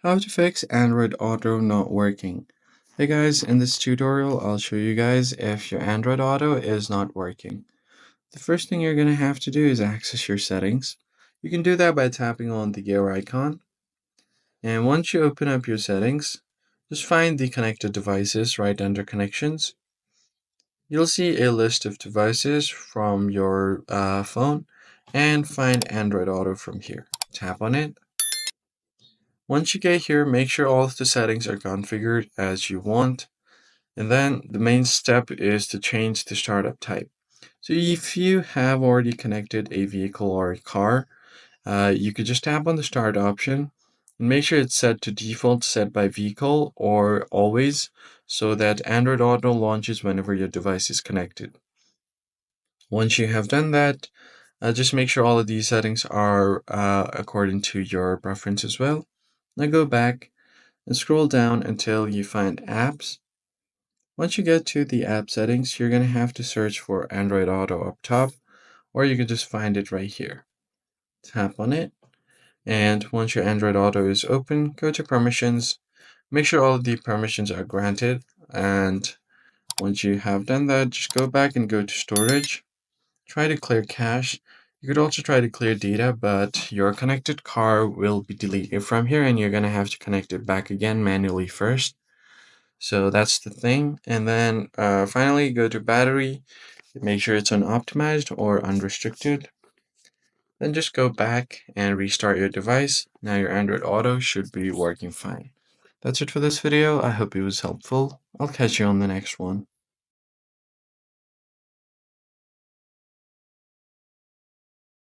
How to fix Android Auto not working. Hey guys, in this tutorial I'll show you guys if your Android Auto is not working. The first thing you're going to have to do is access your settings. You can do that by tapping on the gear icon. And once you open up your settings, just find the connected devices right under connections. You'll see a list of devices from your phone and find Android Auto from here. Tap on it. Once you get here, make sure all of the settings are configured as you want. And then the main step is to change the startup type. So if you have already connected a vehicle or a car, you could just tap on the start option and make sure it's set to default set by vehicle or always so that Android Auto launches whenever your device is connected. Once you have done that, just make sure all of these settings are according to your preference as well. Now go back and scroll down until you find apps. Once you get to the app settings, you're going to have to search for Android Auto up top, or you can just find it right here. Tap on it, and once your Android Auto is open, go to permissions. Make sure all of the permissions are granted, and once you have done that, just go back and go to storage. Try to clear cache. You could also try to clear data, but your connected car will be deleted from here, and you're going to have to connect it back again manually first. So that's the thing. And then finally, go to battery. Make sure it's unoptimized or unrestricted. Then just go back and restart your device. Now your Android Auto should be working fine. That's it for this video. I hope it was helpful. I'll catch you on the next one.